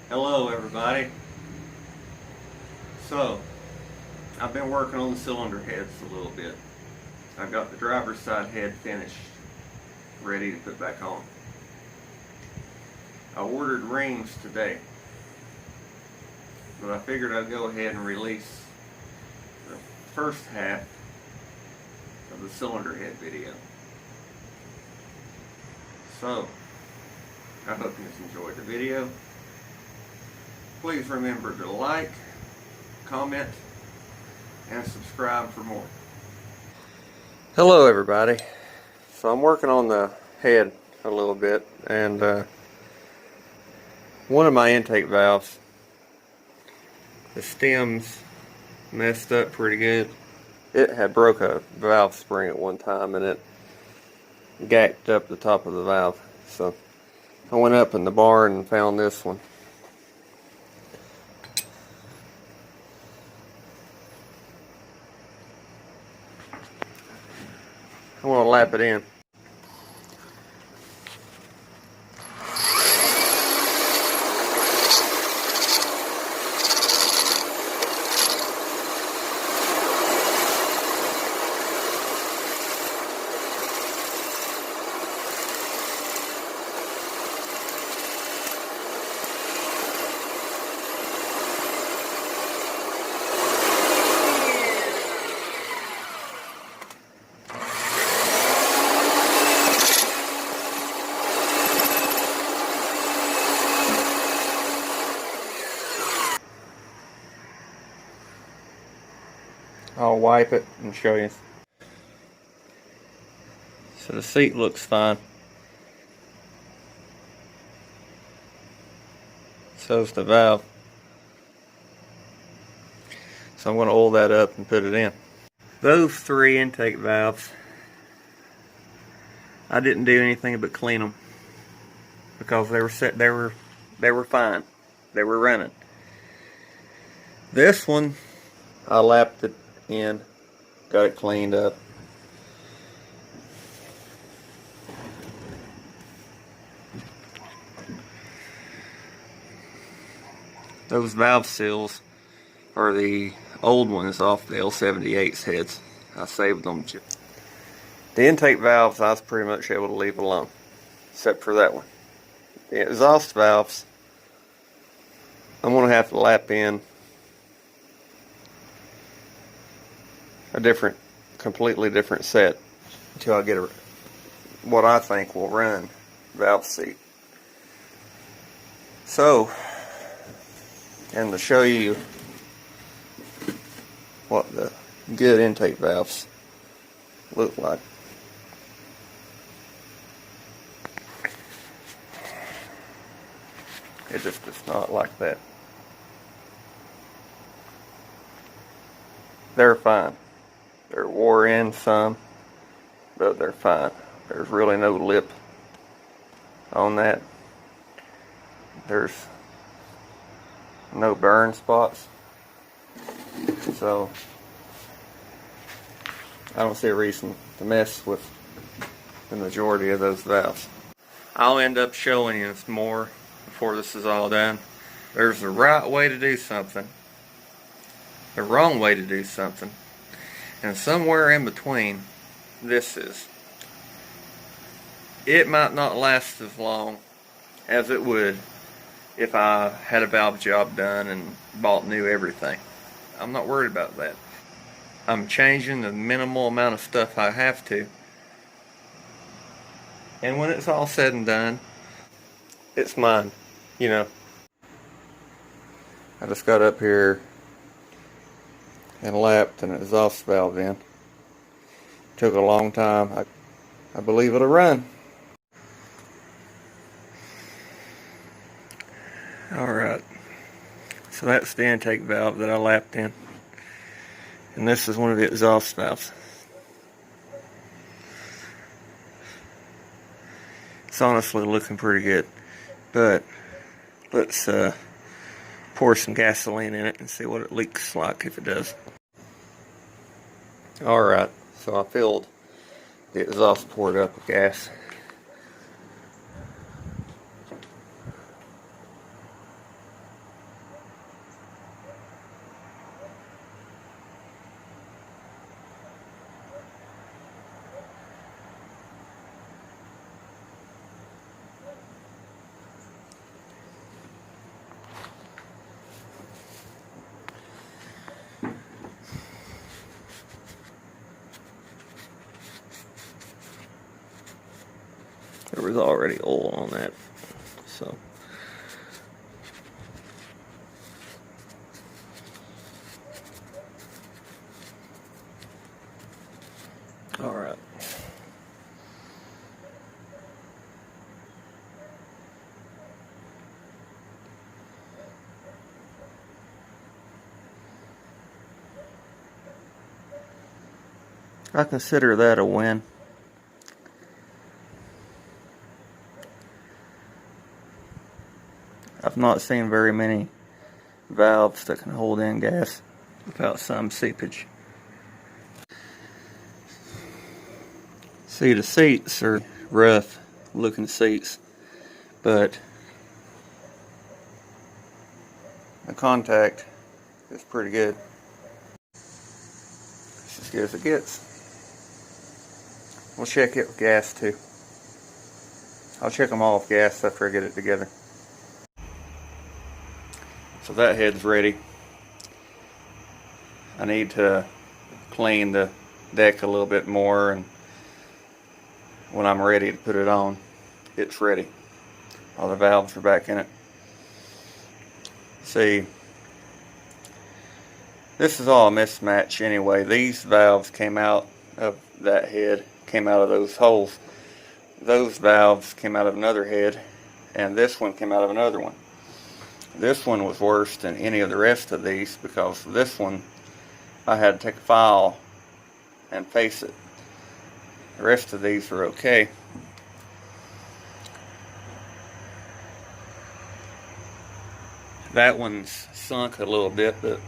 Hello everybody. So, I've been working on the cylinder heads a little bit. I've got the driver's side head finished, ready to put back on. I ordered rings today, but I figured I'd go ahead and release the first half of the cylinder head video. So, I hope you enjoyed the video. Please remember to like, comment, and subscribe for more. Hello everybody. So I'm working on the head a little bit, and one of my intake valves, the stem's messed up pretty good. It had broke a valve spring at one time and it gacked up the top of the valve. So I went up in the barn and found this one. I'm going to lap it in. I'll wipe it and show you. So the seat looks fine. So's the valve. So I'm going to oil that up and put it in. Those three intake valves, I didn't do anything but clean them because they were set. They were fine. They were running. This one, I lapped it in, got it cleaned up. Those valve seals are the old ones off the L78's heads. I saved them. The intake valves I was pretty much able to leave alone, except for that one. The exhaust valves, I'm going to have to lap in a completely different set until I get what I think will run valve seat. So, and to show you what the good intake valves look like. It just is not like that. They're fine. They're wore in some, but they're fine. There's really no lip on that. There's no burn spots. So I don't see a reason to mess with the majority of those valves. I'll end up showing you more before this is all done. There's the right way to do something, the wrong way to do something, and somewhere in between this is. It might not last as long as it would if I had a valve job done and bought new everything. I'm not worried about that. I'm changing the minimal amount of stuff I have to. And when it's all said and done, it's mine, you know. I just got up here and lapped an exhaust valve in. Took a long time. I believe it'll run. Alright, so that's the intake valve that I lapped in. And this is one of the exhaust valves. It's honestly looking pretty good. But let's pour some gasoline in it and see what it leaks like if it does. Alright, so I filled the exhaust port up with gas. was already oil on that. So all right. I consider that a win. I've not seen very many valves that can hold in gas without some seepage. See, the seats are rough looking seats, but the contact is pretty good. It's as good as it gets. We'll check it with gas too. I'll check them all with gas after I get it together. So that head's ready. I need to clean the deck a little bit more, and when I'm ready to put it on, it's ready. All the valves are back in it. See, this is all a mismatch anyway. These valves came out of that head, came out of those holes. Those valves came out of another head, and this one came out of another one. This one was worse than any of the rest of these because this one I had to take a file and face it. The rest of these are okay. That one's sunk a little bit, but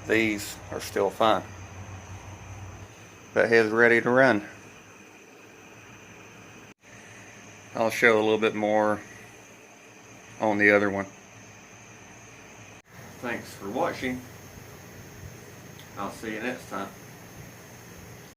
these are still fine. That head's ready to run. I'll show a little bit more on the other one. Thanks for watching. I'll see you next time.